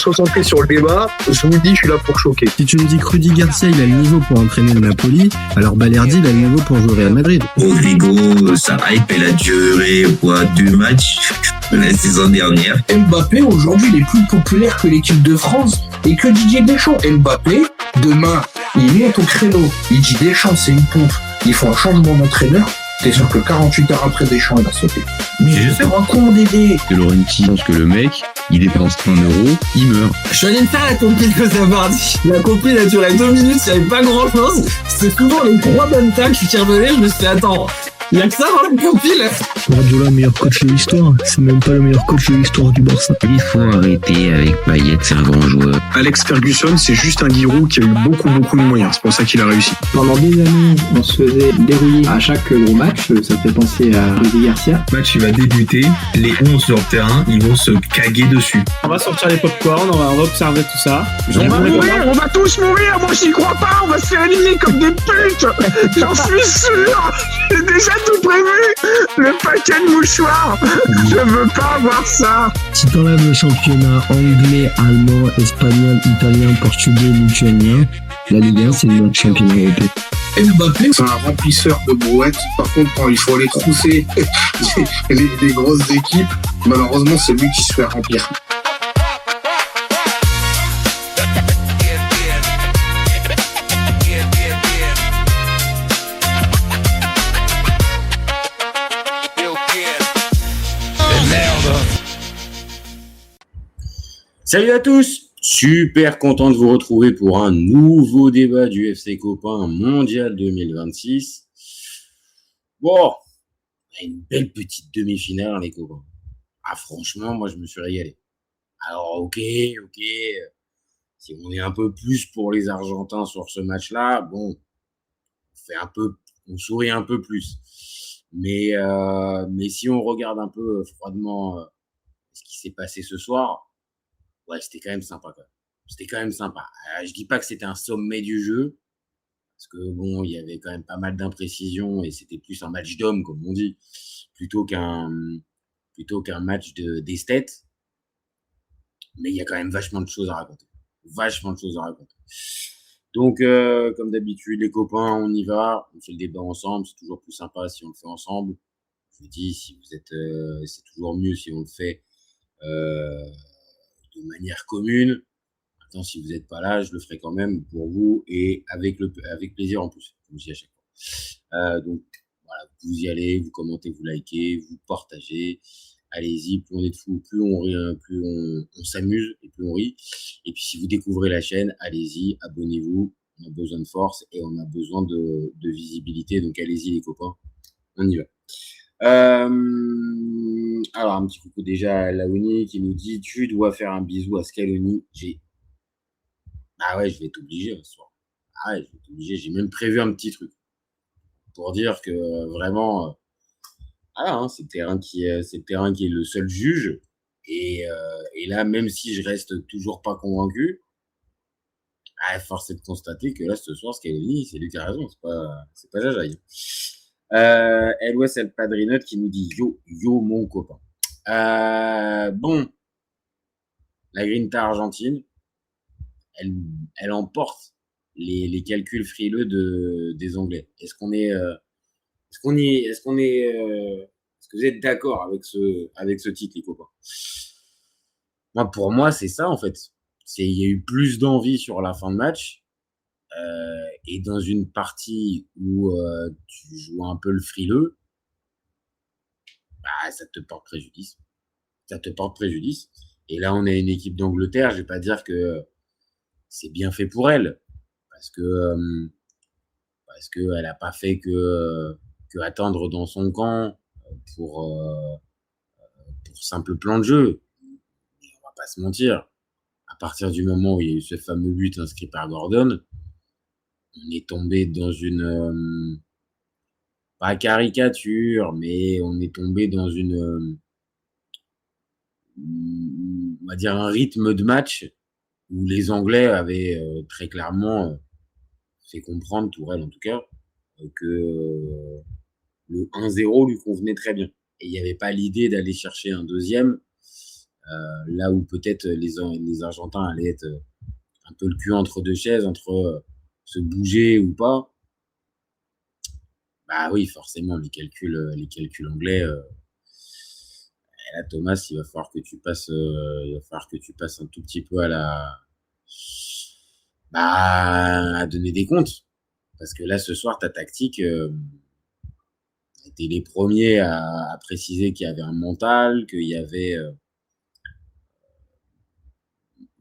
se concentrer sur le débat. Je vous le dis, je suis là pour choquer. Si tu me dis que Rudy Garcia, il a le niveau pour entraîner le Napoli, alors Balerdi, il a le niveau pour jouer au Real Madrid. Rodrigo, sa hype, elle a duré, 2 matchs la saison dernière. Mbappé, aujourd'hui, il est plus populaire que l'équipe de France et que Didier Deschamps. Mbappé, demain, il monte au créneau. Il dit Deschamps, c'est une pompe. Il faut un changement d'entraîneur. T'es sûr que 48 heures après Deschamps, il va sauter. Mais je sais pas con, Dédé. Que Laurenti pense que le mec, il dépense 1 euro, il meurt. Je suis allé me faire la compil que ça dit. La compil, elle a duré 2 minutes, il n'y avait pas grand chose. C'est souvent les 3 bonnes tacles, je suis revenu, je me suis dit, attends, il y a que ça dans la compil. Guardiola, meilleur coach de l'histoire. C'est même pas le meilleur coach de l'histoire du Barça. Il faut arrêter avec Payet, c'est un grand joueur. Alex Ferguson, c'est juste un Giroud qui a eu beaucoup de moyens. C'est pour ça qu'il a réussi. Pendant des années, on se faisait dérouiller à chaque gros match. Ça fait penser à Rudy Garcia. Le match, il va débuter. Les 11 sur le terrain, ils vont se caguer dessus. On va sortir les popcorn, on va observer tout ça. On va tous mourir. Moi, j'y crois pas. On va se faire éliminer comme des putes. J'en suis sûr. J'ai déjà tout prévu. Le paquet de mouchoirs. Je veux pas avoir ça. Si t'enlèves le championnat anglais, allemand, espagnol, italien, portugais, lituanien, la Ligue 1, c'est le meilleur championnat européen. Mbappé, c'est un remplisseur de brouettes. Par contre, quand il faut aller trousser les grosses équipes, malheureusement, c'est lui qui se fait remplir. Salut à tous, super content de vous retrouver pour un nouveau débat du FC Copain Mondial 2026. Bon, on a une belle petite demi-finale les copains. Ah franchement, moi je me suis régalé. Alors ok, si on est un peu plus pour les Argentins sur ce match-là, bon, on sourit un peu plus. Mais si on regarde un peu froidement ce qui s'est passé ce soir, ouais, c'était quand même sympa. C'était quand même sympa. Je dis pas que c'était un sommet du jeu, parce que bon, il y avait quand même pas mal d'imprécisions et c'était plus un match d'hommes, comme on dit, plutôt qu'un match d'esthète. Mais il y a quand même vachement de choses à raconter. Donc, comme d'habitude, les copains, on y va. On fait le débat ensemble. C'est toujours plus sympa si on le fait ensemble. Je vous dis, si vous êtes, c'est toujours mieux si on le fait de manière commune. Maintenant, si vous n'êtes pas là, je le ferai quand même pour vous et avec plaisir en plus, comme je dis à chaque fois. Donc, voilà, vous y allez, vous commentez, vous likez, vous partagez. Allez-y, plus on est de fous, plus on rit, plus on s'amuse et plus on rit. Et puis, si vous découvrez la chaîne, allez-y, abonnez-vous. On a besoin de force et on a besoin de visibilité. Donc, allez-y, les copains. On y va. Alors, un petit coucou déjà à Laouni qui nous dit « Tu dois faire un bisou à Scaloni ». Ah ouais, je vais t'obliger ce soir. Ah ouais, je vais t'obliger. J'ai même prévu un petit truc pour dire que vraiment, c'est le terrain qui est le seul juge. Et là, même si je reste toujours pas convaincu, force est de constater que là, ce soir, Scaloni, c'est lui qui a raison. C'est pas Jajaï. LOS El Padrinote qui nous dit yo mon copain. Bon, la Grinta argentine, elle emporte les calculs frileux des Anglais. Est-ce que vous êtes d'accord avec ce titre, les copains? Pour moi, c'est ça en fait. Il y a eu plus d'envie sur la fin de match. Et dans une partie où tu joues un peu le frileux, ça te porte préjudice. Et là, on a une équipe d'Angleterre. Je vais pas dire que c'est bien fait pour elle, parce que elle a pas fait que attendre dans son camp pour simple plan de jeu. Et on va pas se mentir. À partir du moment où il y a eu ce fameux but inscrit par Gordon, on est tombé dans une pas caricature, mais on est tombé dans on va dire un rythme de match où les Anglais avaient très clairement fait comprendre, Tourelle en tout cas, que le 1-0 lui convenait très bien. Et il n'y avait pas l'idée d'aller chercher un deuxième Là où peut-être les Argentins allaient être un peu le cul entre deux chaises, entre se bouger ou pas. Bah oui, forcément, les calculs anglais. Là, Thomas, il va falloir que tu passes un tout petit peu à donner des comptes. Parce que là, ce soir, ta tactique, t'es les premiers à préciser qu'il y avait un mental, qu'il y avait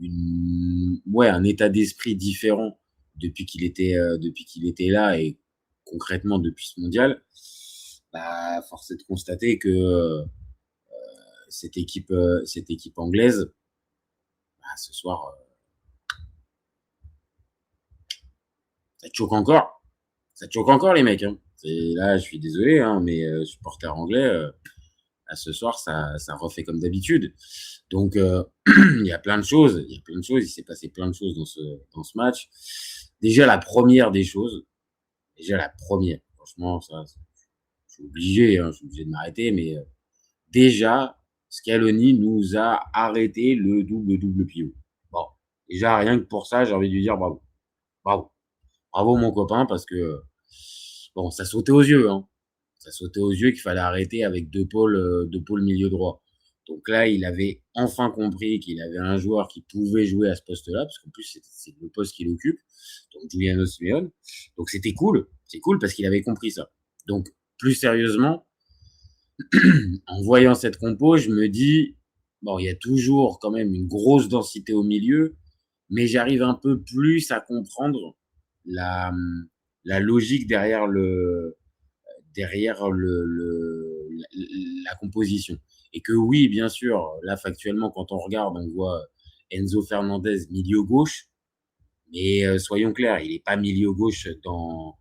un état d'esprit différent depuis qu'il était là et concrètement depuis ce mondial. Bah, force est de constater que cette équipe anglaise, bah, ce soir, ça te choque encore. Ça te choque encore, les mecs. Hein. Là, je suis désolé, hein, mais supporters anglais, ce soir, ça refait comme d'habitude. Donc, il y a plein de choses. Il s'est passé plein de choses dans ce match. Déjà, la première des choses. Franchement, ça, je suis obligé de m'arrêter, mais déjà, Scaloni nous a arrêté le double pivot. Bon, déjà, rien que pour ça, j'ai envie de lui dire bravo. Bravo, mon copain, parce que bon, ça sautait aux yeux. Hein. Ça sautait aux yeux qu'il fallait arrêter avec deux pôles milieu droit. Donc là, il avait enfin compris qu'il avait un joueur qui pouvait jouer à ce poste-là, parce qu'en plus, c'est le poste qu'il occupe, donc Giuliano Simeone. Donc c'était cool. C'est cool parce qu'il avait compris ça. Donc, plus sérieusement, en voyant cette compo, je me dis, bon, il y a toujours quand même une grosse densité au milieu, mais j'arrive un peu plus à comprendre la logique derrière la composition. Et que oui, bien sûr, là, factuellement, quand on regarde, on voit Enzo Fernandez milieu gauche, mais soyons clairs, il n'est pas milieu gauche dans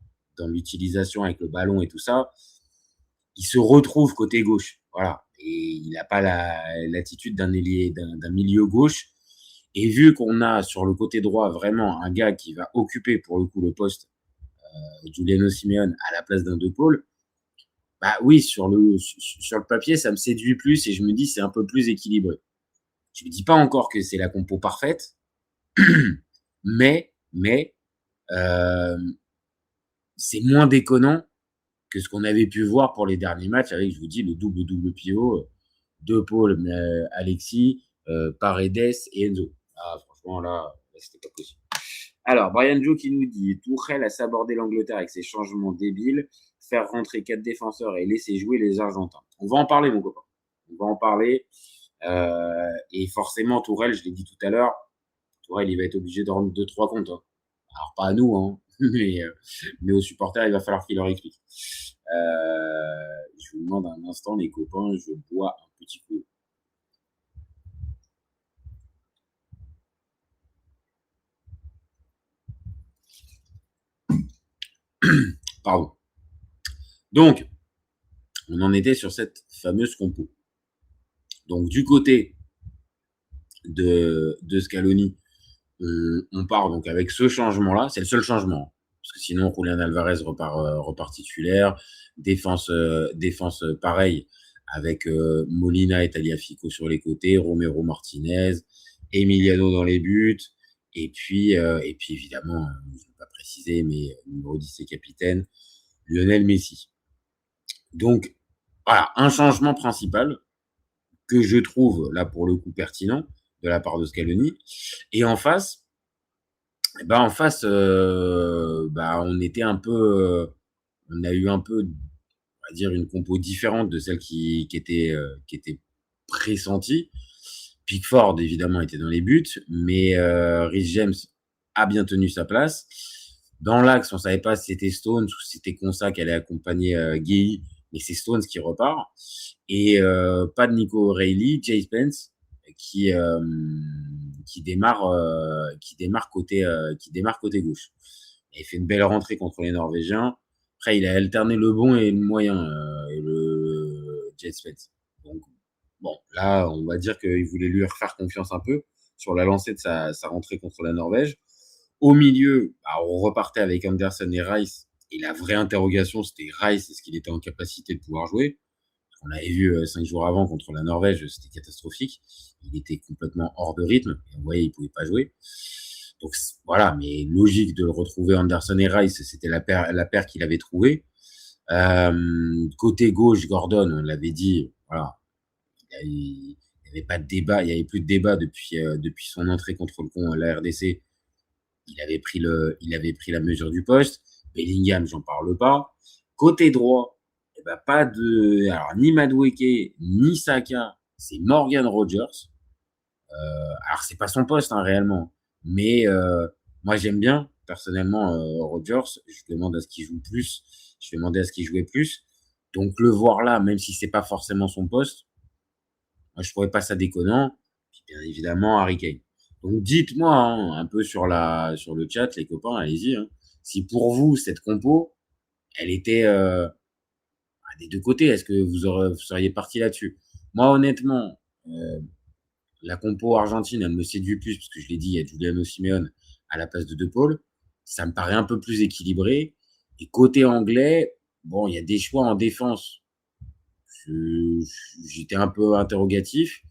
l'utilisation avec le ballon et tout ça. Il se retrouve côté gauche, voilà. Et il n'a pas l'attitude d'un milieu gauche. Et vu qu'on a sur le côté droit vraiment un gars qui va occuper pour le coup le poste Giuliano Simeone à la place d'un De Paul, bah oui, sur le papier, ça me séduit plus et je me dis c'est un peu plus équilibré. Je ne dis pas encore que c'est la compo parfaite, mais c'est moins déconnant que ce qu'on avait pu voir pour les derniers matchs avec, je vous dis, le double pivot, De Paul, Alexis, Paredes et Enzo. Ah, franchement, là c'était pas possible. Alors, Brian Joe qui nous dit « Tuchel a sabordé l'Angleterre avec ses changements débiles, faire rentrer 4 défenseurs et laisser jouer les Argentins. » On va en parler, mon copain. On va en parler. Et forcément, Tuchel, je l'ai dit tout à l'heure, Tuchel, il va être obligé de rendre 2-3 comptes. Hein. Alors, pas à nous, hein, mais aux supporters, il va falloir qu'il leur explique. Je vous demande un instant, les copains, je bois un petit coup. Pardon. Donc, on en était sur cette fameuse compo. Donc, du côté de Scaloni, on part donc avec ce changement-là. C'est le seul changement. Parce que sinon, Julián Alvarez repart titulaire. Défense pareil, avec Molina et Tagliafico sur les côtés, Romero Martinez, Emiliano dans les buts. Et puis évidemment, je ne vais pas préciser, mais numéro 10 et capitaine, Lionel Messi. Donc, voilà, un changement principal que je trouve, là, pour le coup, pertinent de la part de Scaloni. Et en face, on était un peu, on a eu un peu, on va dire, une compo différente de celle qui était pressentie. Pickford, évidemment, était dans les buts, mais Reece James a bien tenu sa place. Dans l'axe, on ne savait pas si c'était Stones ou si c'était Konsa qui allait accompagner Guéhi, mais c'est Stones qui repart. Et pas de Nico O'Reilly, Jay Spence qui démarre côté gauche. Il fait une belle rentrée contre les Norvégiens. Après, il a alterné le bon et le moyen, le Jay Spence. Donc, bon, là, on va dire qu'il voulait lui refaire confiance un peu sur la lancée de sa rentrée contre la Norvège. Au milieu, on repartait avec Anderson et Rice. Et la vraie interrogation, c'était Rice, est-ce qu'il était en capacité de pouvoir jouer? On l'avait vu 5 jours avant contre la Norvège, c'était catastrophique. il était complètement hors de rythme. On voyait, il pouvait pas jouer. Donc voilà, mais logique de le retrouver Anderson et Rice, c'était la paire qu'il avait trouvée. Côté gauche, Gordon, on l'avait dit, voilà, il n'y avait pas de débat, il n'y avait plus de débat depuis son entrée contre la RDC. Il avait pris la mesure du poste. Bellingham, j'en parle pas. Côté droit, pas de, alors ni Madueke ni Saka, c'est Morgan Rogers. Alors c'est pas son poste réellement, mais moi j'aime bien personnellement Rogers. Je demande à ce qu'il joue plus. Je demandais à ce qu'il jouait plus. Donc le voir là, même si c'est pas forcément son poste, moi, je trouvais pas ça déconnant. Puis bien évidemment Harry Kane. Donc dites-moi un peu sur le chat, les copains, allez-y. Si pour vous cette compo, elle était des deux côtés, est-ce que vous seriez parti là-dessus? Moi honnêtement, la compo argentine, elle me séduit plus parce que je l'ai dit, il y a Giuliano Simeone à la place de De Paul. Ça me paraît un peu plus équilibré. Et côté anglais, bon, il y a des choix en défense. J'étais un peu interrogatif.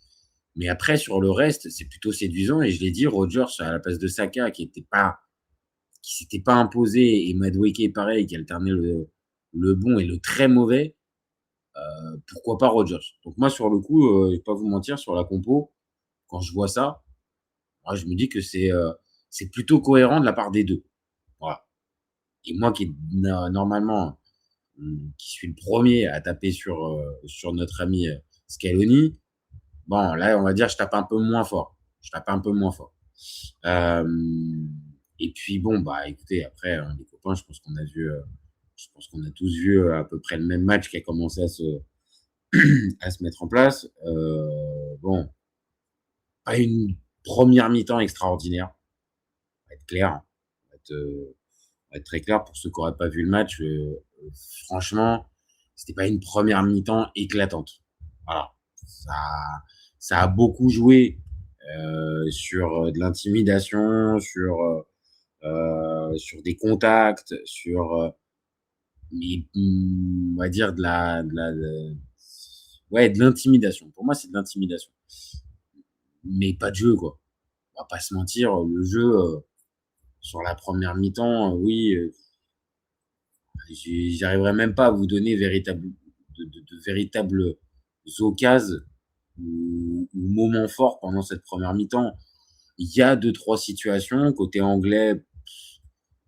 Mais après, sur le reste, c'est plutôt séduisant. Et je l'ai dit, Rogers à la place de Saka, qui s'était pas imposé, et Madueke, pareil, qui alternait le bon et le très mauvais. Pourquoi pas Rogers? Donc moi, sur le coup, je vais pas vous mentir, sur la compo, quand je vois ça, moi, je me dis que c'est plutôt cohérent de la part des deux. Voilà. Et moi qui normalement qui suis le premier à taper sur notre ami Scaloni, bon là on va dire je tape un peu moins fort. Et puis bon bah écoutez après les copains, je pense qu'on a tous vu à peu près le même match qui a commencé à se mettre en place. Bon, pas une première mi-temps extraordinaire, on va être clair, on va être très clair pour ceux qui n'auraient pas vu le match. Franchement, c'était pas une première mi-temps éclatante. Voilà, ça a beaucoup joué sur de l'intimidation, sur des contacts, mais on va dire de l'intimidation. Pour moi, c'est de l'intimidation, mais pas de jeu quoi. On va pas se mentir, le jeu sur la première mi-temps, oui. J'arriverai même pas à vous donner de véritables occasions ou moments forts pendant cette première mi-temps. Il y a 2-3 situations côté anglais,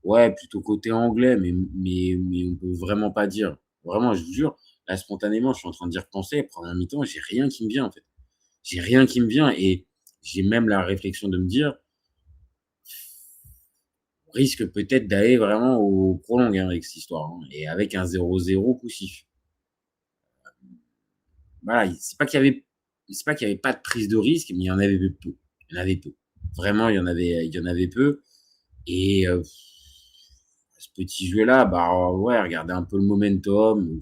ouais, plutôt côté anglais, mais on peut vraiment pas dire. Vraiment, je vous jure, là, spontanément, je suis en train d'y repenser. Première mi-temps, j'ai rien qui me vient, en fait. J'ai rien qui me vient et j'ai même la réflexion de me dire, risque peut-être d'aller vraiment au prolong avec cette histoire, et avec un 0-0 poussif. Voilà, c'est pas qu'il y avait pas de prise de risque, mais il y en avait peu. Vraiment, il y en avait peu. Et ce petit jeu-là, bah ouais, regardez un peu le momentum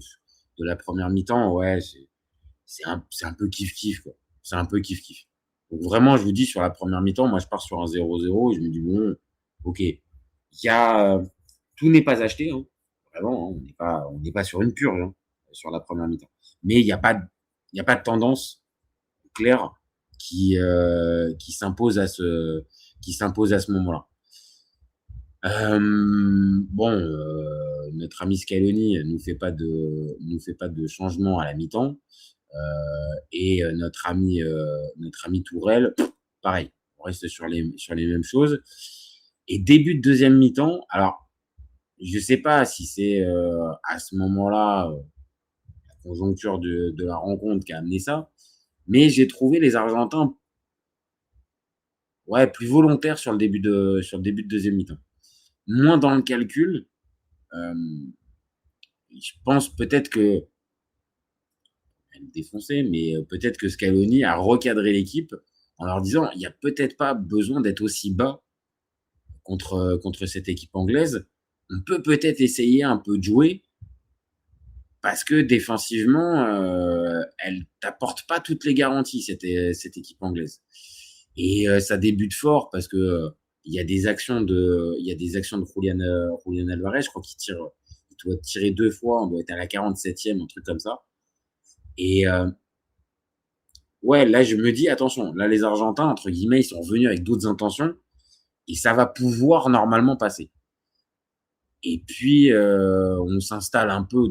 de la première mi-temps, ouais, c'est un peu kiff-kiff, quoi. C'est un peu kiff-kiff. Donc vraiment, je vous dis, sur la première mi-temps, moi je pars sur un 0-0 et je me dis bon, ok. Tout n'est pas acheté, vraiment, on n'est pas sur une purge sur la première mi-temps. Mais il n'y a pas de tendance claire qui s'impose à ce moment-là. Notre ami Scaloni nous fait pas de changement à la mi-temps, et notre ami Tourelle, pareil, on reste sur les mêmes choses. Et début de deuxième mi-temps, alors je sais pas si c'est à ce moment-là la conjoncture de la rencontre qui a amené ça, mais j'ai trouvé les Argentins plus volontaires sur le début de deuxième mi-temps, moins dans le calcul. Je pense peut-être que défoncé, mais peut-être que Scaloni a recadré l'équipe en leur disant il y a peut-être pas besoin d'être aussi bas contre cette équipe anglaise. On peut peut-être essayer un peu de jouer parce que défensivement, elle t'apporte pas toutes les garanties, cette équipe anglaise. Et ça débute fort parce que il y a des actions de Julian Alvarez, je crois il doit tirer 2 fois, on doit être à la 47e, un truc comme ça. Et ouais, là, je me dis, attention, là, les Argentins, entre guillemets, ils sont revenus avec d'autres intentions et ça va pouvoir normalement passer. Et puis, on s'installe un peu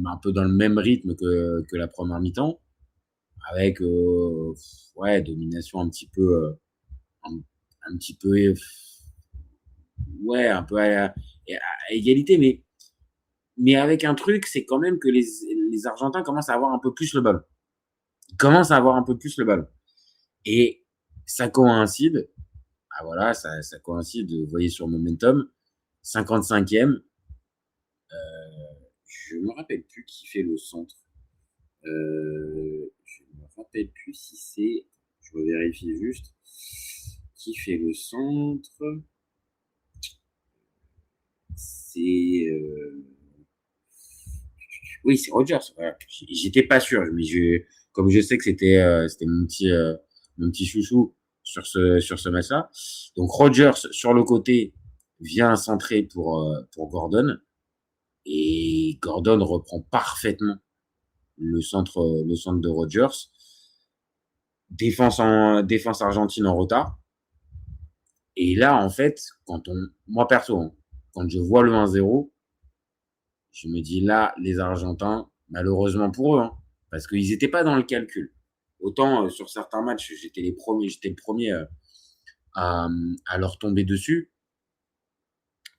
un peu dans le même rythme que la première mi-temps, avec, ouais, domination un, un petit peu, ouais, un peu à égalité, mais avec un truc, c'est quand même que les Argentins commencent à avoir un peu plus le ballon. Ils commencent à avoir un peu plus le ballon. Et ça coïncide, ah voilà, ça coïncide, vous voyez sur Momentum, 55e, je me rappelle plus qui fait le centre. Je me rappelle plus si c'est, je vérifie juste, qui fait le centre. C'est, oui, c'est Rogers. Voilà. J'étais pas sûr, mais comme je sais que c'était mon petit chouchou sur ce match-là. Donc Rogers sur le côté vient centrer pour Gordon et Gordon reprend parfaitement le centre de Rogers. Défense argentine en retard. Et là, en fait, moi perso, hein, quand je vois le 1-0, je me dis là, les Argentins, malheureusement pour eux, hein, parce qu'ils n'étaient pas dans le calcul. Autant sur certains matchs, j'étais le premier à leur tomber dessus,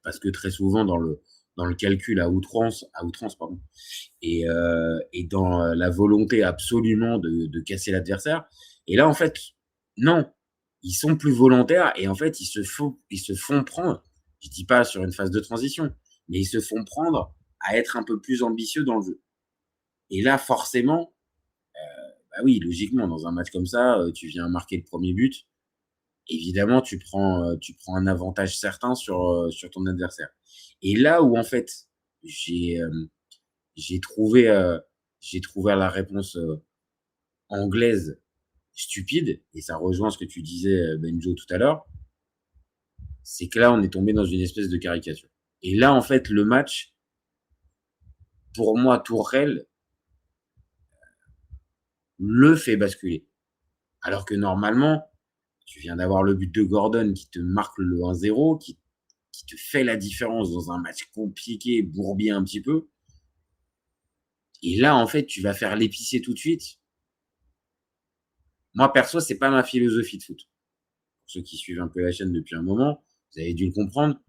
parce que très souvent dans le calcul à outrance, pardon, et dans la volonté absolument de casser l'adversaire. Et là, en fait, non, ils sont plus volontaires et en fait, ils se font prendre. Je dis pas sur une phase de transition, mais ils se font prendre à être un peu plus ambitieux dans le jeu. Et là, forcément, bah oui, logiquement, dans un match comme ça, tu viens marquer le premier but. Évidemment, tu prends un avantage certain sur ton adversaire. Et là où en fait, j'ai trouvé la réponse anglaise stupide, et ça rejoint ce que tu disais, Benjo, tout à l'heure, c'est que là, on est tombé dans une espèce de caricature. Et là, en fait, le match, pour moi, Tourelle le fait basculer. Alors que normalement, tu viens d'avoir le but de Gordon qui te marque le 1-0, qui te fait la différence dans un match compliqué, bourbier un petit peu. Et là, en fait, tu vas faire l'épicier tout de suite. Moi, perso, c'est pas ma philosophie de foot. Pour ceux qui suivent un peu la chaîne depuis un moment, vous avez dû le comprendre.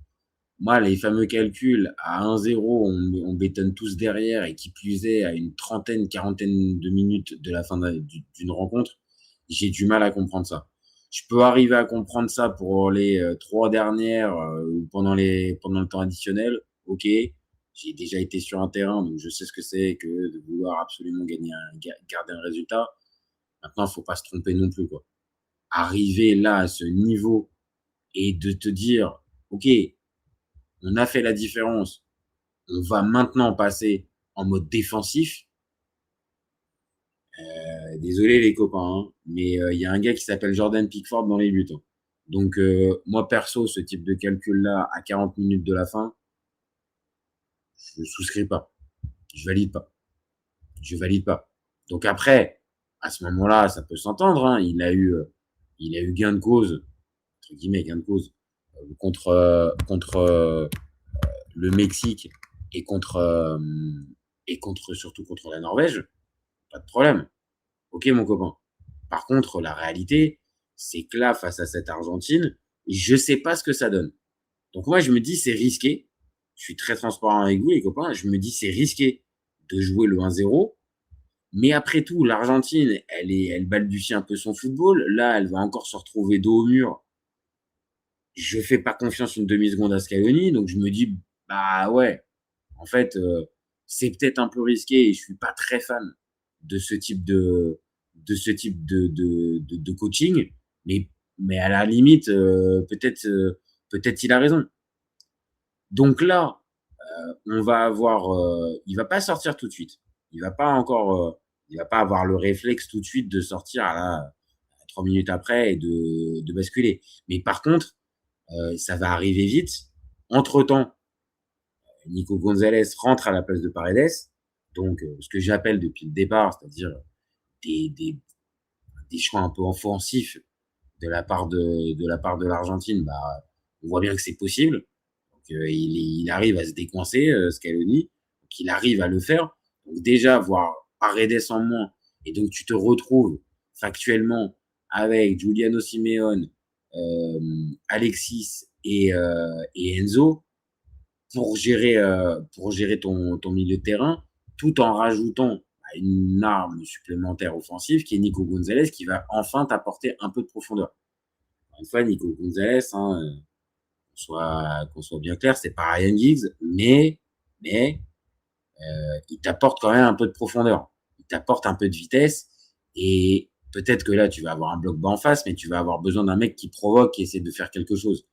Moi, les fameux calculs à 1-0, on bétonne tous derrière et qui plus est à une quarantaine de minutes de la fin d'une rencontre, j'ai du mal à comprendre ça. Je peux arriver à comprendre ça pour les 3 dernières ou pendant le temps additionnel. Ok, j'ai déjà été sur un terrain, donc je sais ce que c'est que de vouloir absolument garder un résultat. Maintenant, faut pas se tromper non plus, quoi. Arriver là à ce niveau et de te dire, ok, on a fait la différence, on va maintenant passer en mode défensif. Désolé les copains, hein, mais il y a un gars qui s'appelle Jordan Pickford dans les buts. Hein. Donc moi perso, ce type de calcul-là à 40 minutes de la fin, je souscris pas, je valide pas. Donc après, à ce moment-là, ça peut s'entendre. Hein, il a eu gain de cause, entre guillemets gain de cause, contre le Mexique et surtout contre la Norvège. Pas de problème. Ok, mon copain. Par contre, la réalité, c'est que là, face à cette Argentine, je sais pas ce que ça donne. Donc moi, je me dis, c'est risqué. Je suis très transparent avec vous, les copains. Je me dis, c'est risqué de jouer le 1-0. Mais après tout, l'Argentine, elle balbutie un peu son football. Là, elle va encore se retrouver dos au mur. Je fais pas confiance une demi-seconde à Scaloni. Donc je me dis, bah ouais, en fait, c'est peut-être un peu risqué et je suis pas très fan de ce type de coaching, mais à la limite, peut-être il a raison. Donc là, on va avoir, il va pas sortir tout de suite. Il va pas avoir le réflexe tout de suite de sortir à 3 minutes après et de basculer. Mais par contre, ça va arriver vite. Entre-temps, Nico Gonzalez rentre à la place de Paredes. Donc, ce que j'appelle depuis le départ, c'est-à-dire des choix un peu offensifs de la part de l'Argentine, bah, on voit bien que c'est possible. Donc, il arrive à se décoincer, Scaloni. Donc, il arrive à le faire. Donc, déjà, voir Paredes en moins, et donc tu te retrouves factuellement avec Giuliano Simeone, Alexis et Enzo pour gérer ton milieu de terrain, tout en rajoutant une arme supplémentaire offensive qui est Nico Gonzalez, qui va enfin t'apporter un peu de profondeur. Encore une fois, Nico Gonzalez, qu'on soit bien clair, c'est pas Ryan Giggs, mais il t'apporte quand même un peu de profondeur. Il t'apporte un peu de vitesse, et peut-être que là, tu vas avoir un bloc bas en face, mais tu vas avoir besoin d'un mec qui provoque, qui essaie de faire quelque chose.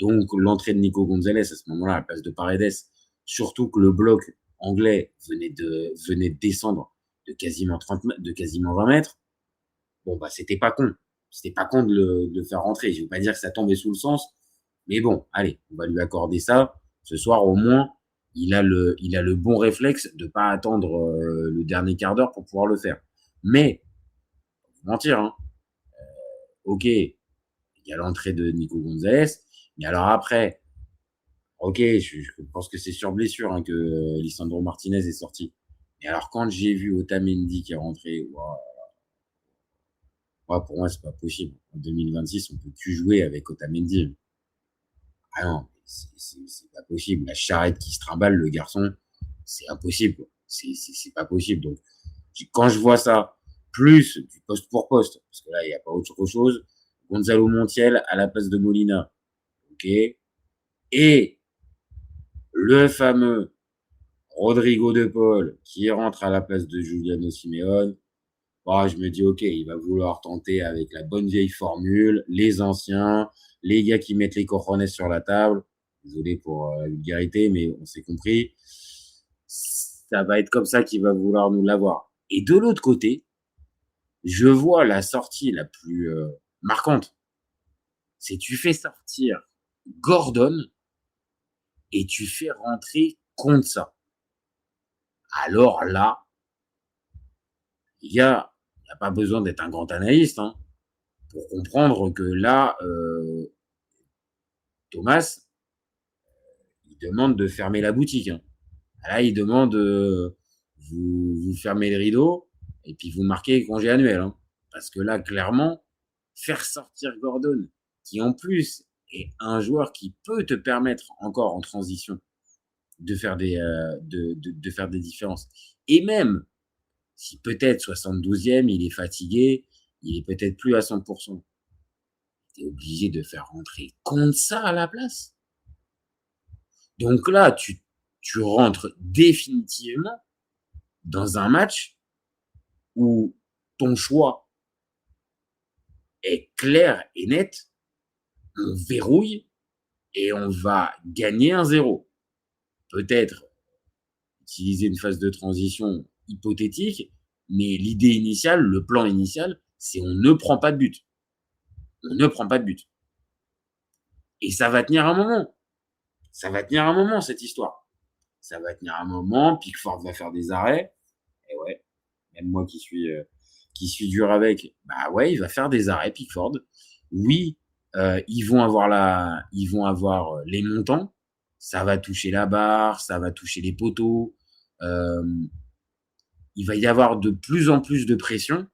Donc, l'entrée de Nico Gonzalez à ce moment-là, à la place de Paredes, surtout que le bloc anglais venait de descendre de quasiment 20 mètres. Bon, bah, c'était pas con. C'était pas con de le faire rentrer. Je veux pas dire que ça tombait sous le sens, mais bon, allez, on va lui accorder ça. Ce soir, au moins, il a le bon réflexe de pas attendre le dernier quart d'heure pour pouvoir le faire. Mais, faut mentir, hein. Ok, il y a l'entrée de Nico Gonzalez, mais alors après, ok, je pense que c'est sur blessure hein, que Lisandro Martinez est sorti. Et alors quand j'ai vu Otamendi qui est rentré, pour moi c'est pas possible. En 2026, on peut plus jouer avec Otamendi. Ah non, c'est pas possible. La charrette qui se trimballe, le garçon, c'est impossible. Quoi. C'est pas possible. Donc quand je vois ça, plus du poste pour poste, parce que là il n'y a pas autre chose, Gonzalo Montiel à la place de Molina, ok, et le fameux Rodrigo de Paul qui rentre à la place de Giuliano Simeone. Bah, je me dis, ok, il va vouloir tenter avec la bonne vieille formule, les anciens, les gars qui mettent les cojones sur la table. Désolé pour la vulgarité, mais on s'est compris. Ça va être comme ça qu'il va vouloir nous l'avoir. Et de l'autre côté, je vois la sortie la plus marquante. C'est tu fais sortir Gordon et tu fais rentrer Konsa. Alors là, il y a pas besoin d'être un grand analyste hein, pour comprendre que là, Thomas, il demande de fermer la boutique. Hein. Là, il demande vous fermez le rideau et puis vous marquez congé annuel. Hein. Parce que là, clairement, faire sortir Gordon, qui en plus est un joueur qui peut te permettre encore en transition de faire de faire des différences. Et même si peut-être 72e, il est fatigué, il est peut-être plus à 100%. Tu es obligé de faire rentrer Konsa à la place. Donc là, tu rentres définitivement dans un match où ton choix est clair et net. On verrouille et on va gagner 1-0. Peut-être utiliser une phase de transition hypothétique, mais l'idée initiale, le plan initial, c'est on ne prend pas de but. On ne prend pas de but. Et ça va tenir un moment. Ça va tenir un moment, cette histoire. Ça va tenir un moment, Pickford va faire des arrêts. Et ouais, même moi qui suis dur avec, bah ouais, il va faire des arrêts, Pickford. Oui, ils vont avoir les montants. Ça va toucher la barre, ça va toucher les poteaux. Il va y avoir de plus en plus de pression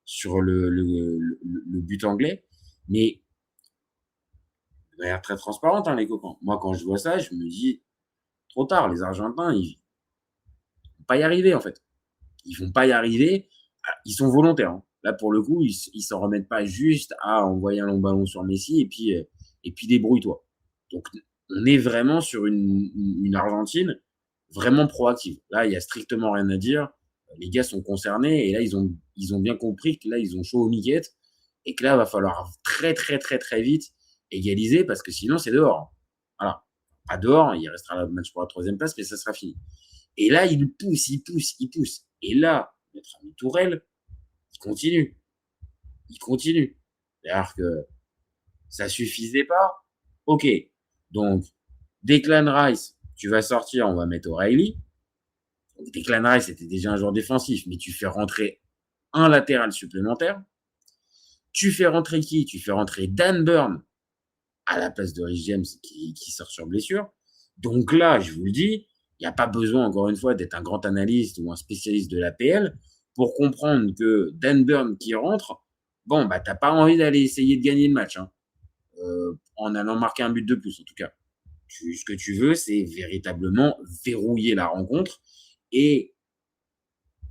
sur le but anglais, mais de manière très transparente, hein, les copains. Moi, quand je vois ça, je me dis, trop tard, les Argentins, ils vont pas y arriver, en fait. Ils vont pas y arriver. Ils sont volontaires. Hein. Là, pour le coup, ils s'en remettent pas juste à envoyer un long ballon sur Messi et puis débrouille-toi. Donc, on est vraiment sur une Argentine vraiment proactive. Là, il y a strictement rien à dire. Les gars sont concernés et là, ils ont bien compris que là, ils ont chaud aux miquettes et que là, il va falloir très, très, très, très vite égaliser parce que sinon, c'est dehors. Voilà. Pas dehors, il restera le match pour la 3e place, mais ça sera fini. Et là, il pousse. Et là, notre ami Tourelle, il continue. C'est-à-dire que ça suffisait pas. Ok. Donc, Declan Rice, tu vas sortir, on va mettre O'Reilly. Donc, Declan Rice était déjà un joueur défensif, mais tu fais rentrer un latéral supplémentaire. Tu fais rentrer qui? Tu fais rentrer Dan Burn à la place de Rich James qui sort sur blessure. Donc là, je vous le dis, il n'y a pas besoin, encore une fois, d'être un grand analyste ou un spécialiste de l'APL pour comprendre que Dan Burn qui rentre, bon, bah, t'as pas envie d'aller essayer de gagner le match, hein, en allant marquer un but de plus, en tout cas. Ce que tu veux, c'est véritablement verrouiller la rencontre et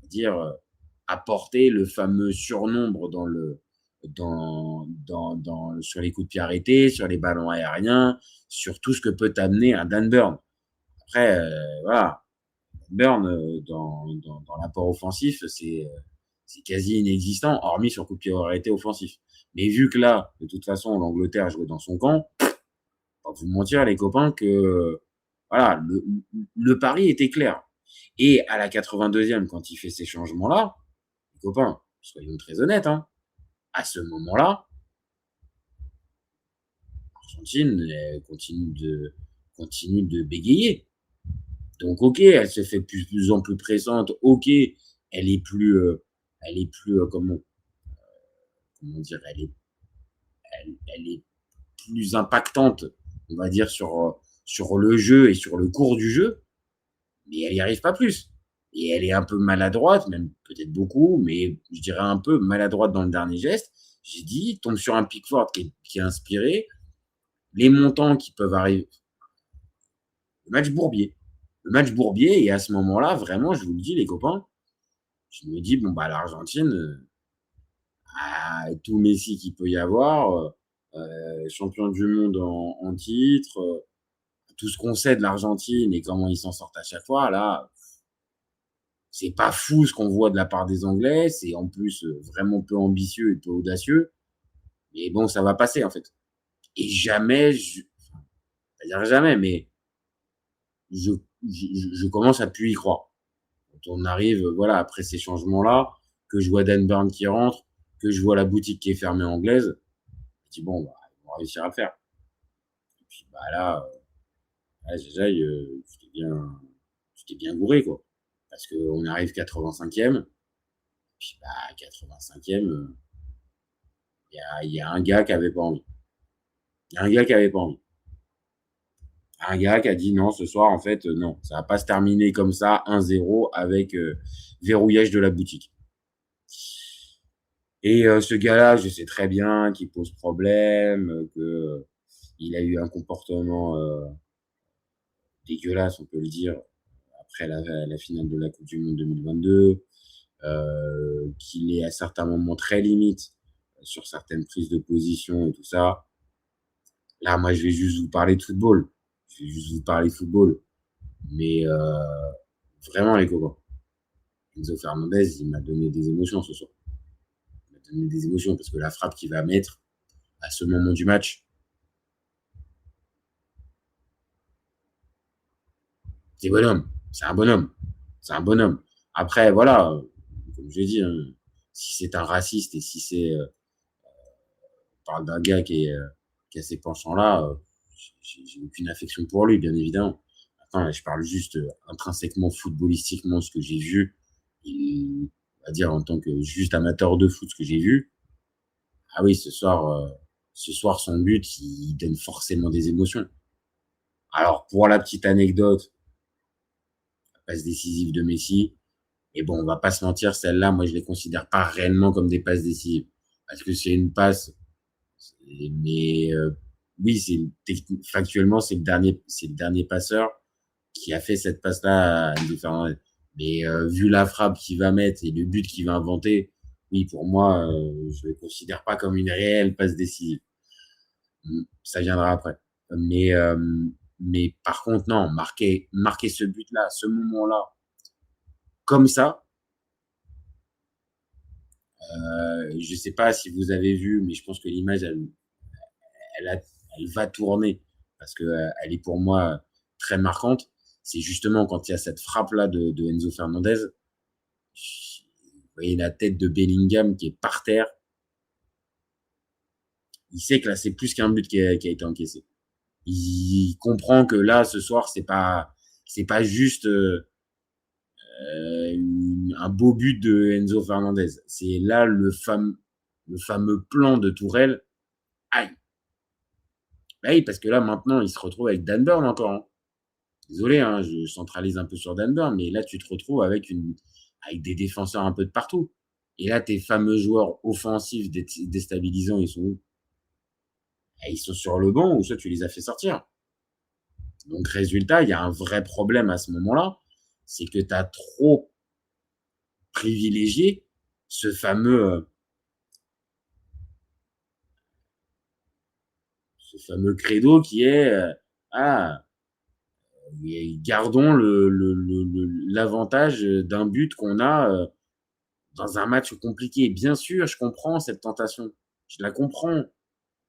dire apporter le fameux surnombre sur les coups de pied arrêtés, sur les ballons aériens, sur tout ce que peut amener un Dan Burn. Après, voilà, Dan Burn dans l'apport offensif, c'est quasi inexistant, hormis sur coup de pied arrêté offensif. Mais vu que là, de toute façon, l'Angleterre jouait dans son camp, pas vous mentir, les copains, que voilà, le pari était clair. Et à la 82e, quand il fait ces changements-là, les copains, soyons très honnêtes, hein, à ce moment-là, l'Argentine continue de bégayer. Donc, ok, elle se fait de plus en plus pressante. Ok, elle est plus, comment dire, elle est plus impactante, on va dire, sur le jeu et sur le cours du jeu, mais elle n'y arrive pas plus. Et elle est un peu maladroite, même peut-être beaucoup, mais je dirais un peu maladroite dans le dernier geste. J'ai dit, tombe sur un Pickford qui est inspiré, les montants qui peuvent arriver. Le match Bourbier, et à ce moment-là, vraiment, je vous le dis, les copains, je me dis, bon, bah, l'Argentine, tout Messi qu'il peut y avoir, champion du monde en titre, tout ce qu'on sait de l'Argentine et comment ils s'en sortent à chaque fois, là, c'est pas fou ce qu'on voit de la part des Anglais, c'est en plus vraiment peu ambitieux et peu audacieux, mais bon, ça va passer, en fait. Et jamais, c'est-à-dire jamais, mais je commence à plus y croire. Quand on arrive, voilà, après ces changements-là, que je vois Dan Burn qui rentre, que je vois la boutique qui est fermée anglaise, je dis bon, bah, ils vont réussir à le faire. Et puis, bah là déjà, j'étais bien gouré, quoi. Parce qu'on arrive 85e, puis bah, 85e, il y a un gars qui avait pas envie. Un gars qui a dit non, ce soir, en fait, non, ça va pas se terminer comme ça, 1-0 avec verrouillage de la boutique. Et ce gars-là, je sais très bien qu'il pose problème, que il a eu un comportement dégueulasse, on peut le dire, après la finale de la Coupe du Monde 2022, qu'il est à certains moments très limite sur certaines prises de position et tout ça. Là, moi, je vais juste vous parler de football. Mais vraiment, les copains, Enzo Fernandez, il m'a donné des émotions ce soir. Il m'a donné des émotions parce que la frappe qu'il va mettre à ce moment du match, c'est un bonhomme. Après, voilà, comme je l'ai dit, hein, si c'est un raciste et si c'est on parle d'un gars qui a ces penchants-là, j'ai aucune affection pour lui, bien évidemment. Attends, là, je parle juste intrinsèquement, footballistiquement, ce que j'ai vu, et on va dire en tant que juste amateur de foot, ce que j'ai vu. Ah oui, ce soir, son but, il donne forcément des émotions. Alors, pour la petite anecdote, la passe décisive de Messi, et bon, on va pas se mentir, celle-là, moi, je les considère pas réellement comme des passes décisives. Parce que c'est une passe, mais oui, factuellement, c'est le dernier passeur qui a fait cette passe-là à Enzo Fernandez. Mais vu la frappe qu'il va mettre et le but qu'il va inventer, oui, pour moi, je le considère pas comme une réelle passe décisive. Ça viendra après. Mais par contre, non, marquer ce but-là, ce moment-là, comme ça, je sais pas si vous avez vu, mais je pense que l'image, elle va tourner parce que elle est pour moi très marquante. C'est justement quand il y a cette frappe-là de Enzo Fernandez. Vous voyez la tête de Bellingham qui est par terre. Il sait que là, c'est plus qu'un but qui a été encaissé. Il comprend que là, ce soir, c'est pas juste un beau but de Enzo Fernandez. C'est là le fameux plan de Tourelle. Aïe. Bah oui, parce que là, maintenant, il se retrouve avec Dan Burn encore. Hein. Désolé, hein, je centralise un peu sur Dan Burn, mais là, tu te retrouves avec des défenseurs un peu de partout. Et là, tes fameux joueurs offensifs déstabilisants, ils sont où? Ils sont sur le banc ou soit tu les as fait sortir. Donc, résultat, il y a un vrai problème à ce moment-là, c'est que tu as trop privilégié ce fameux credo qui est gardons l'avantage d'un but qu'on a dans un match compliqué. Bien sûr, je comprends cette tentation. Je la comprends.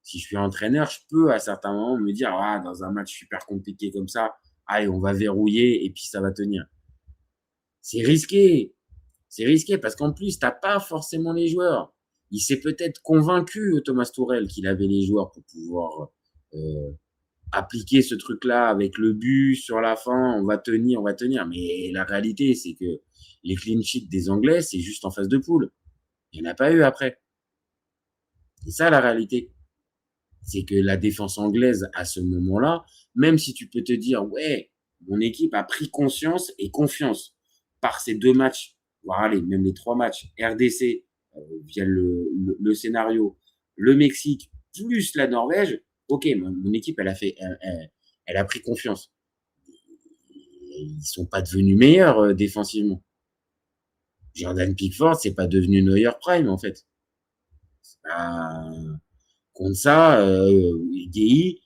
Si je suis entraîneur, je peux à certains moments me dire dans un match super compliqué comme ça, allez, on va verrouiller et puis ça va tenir. C'est risqué. C'est risqué parce qu'en plus, tu n'as pas forcément les joueurs. Il s'est peut-être convaincu, Thomas Tuchel, qu'il avait les joueurs pour pouvoir appliquer ce truc-là avec le but sur la fin, on va tenir. Mais la réalité, c'est que les clean sheets des Anglais, c'est juste en phase de poule. Il n'y en a pas eu après. C'est ça la réalité. C'est que la défense anglaise, à ce moment-là, même si tu peux te dire, ouais, mon équipe a pris conscience et confiance par ces 2 matchs, voire allez, même les 3 matchs, RDC, via le scénario, le Mexique, plus la Norvège, ok, mon équipe, elle a pris confiance. Ils sont pas devenus meilleurs défensivement. Jordan Pickford, c'est pas devenu Neuer Prime, en fait. Contre ça, Gueye,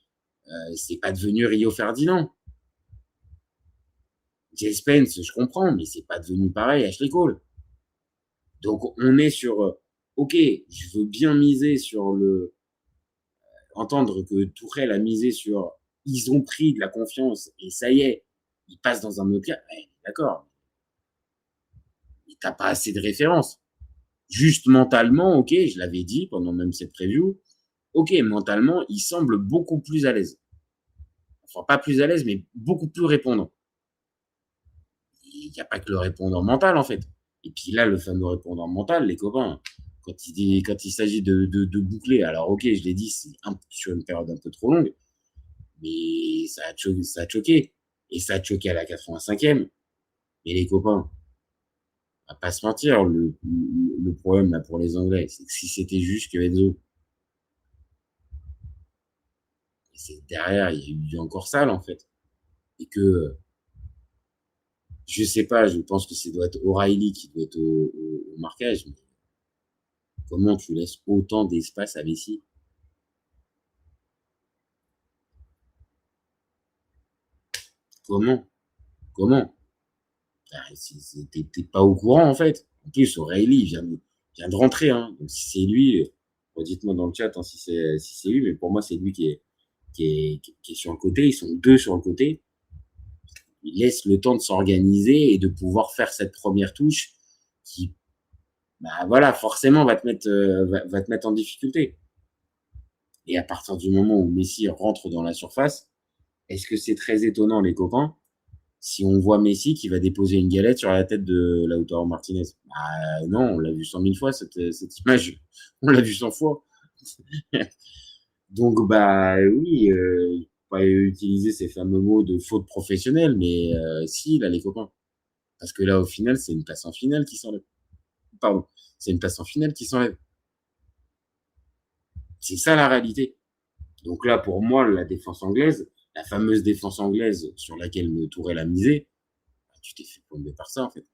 c'est pas devenu Rio Ferdinand. Jay Spence, je comprends, mais c'est pas devenu pareil Ashley Cole. Donc, on est sur, ok, je veux bien miser sur entendre que Tuchel a misé sur, ils ont pris de la confiance et ça y est, ils passent dans un autre cas. Ouais, d'accord. Mais t'as pas assez de références. Juste mentalement, ok, je l'avais dit pendant même cette preview, ok, mentalement, il semble beaucoup plus à l'aise. Enfin, pas plus à l'aise, mais beaucoup plus répondant. Il n'y a pas que le répondant mental, en fait. Et puis là, le fameux répondant mental, les copains, quand il s'agit de boucler, alors ok, je l'ai dit, c'est sur une période un peu trop longue, mais ça a choqué. Et ça a choqué à la 85e. Mais les copains, on va pas se mentir, le problème là pour les Anglais, c'est que si c'était juste que Enzo, c'est derrière, il y a eu encore sale en fait. Et que, je sais pas, je pense que ça doit être O'Reilly qui doit être au marquage. Mais comment tu laisses autant d'espace à Messi? Comment? T'es pas au courant en fait. En plus, O'Reilly vient de rentrer. Hein. Donc si c'est lui, dites-moi dans le chat si c'est lui, mais pour moi c'est lui qui est sur le côté. Ils sont 2 sur le côté. Il laisse le temps de s'organiser et de pouvoir faire cette première touche qui, forcément va te mettre en difficulté. Et à partir du moment où Messi rentre dans la surface, est-ce que c'est très étonnant, les copains, si on voit Messi qui va déposer une galette sur la tête de Lautaro Martinez? Non, on l'a vu 100 000 fois, cette image. On l'a vu 100 fois. Donc, oui, pas utiliser ces fameux mots de faute professionnelle, mais si, là, les copains. Parce que là, au final, c'est une place en finale qui s'enlève. Pardon, c'est une place en finale qui s'enlève. C'est ça la réalité. Donc là, pour moi, la défense anglaise, la fameuse défense anglaise sur laquelle Tourelle a misé, tu t'es fait plomber par ça, en fait.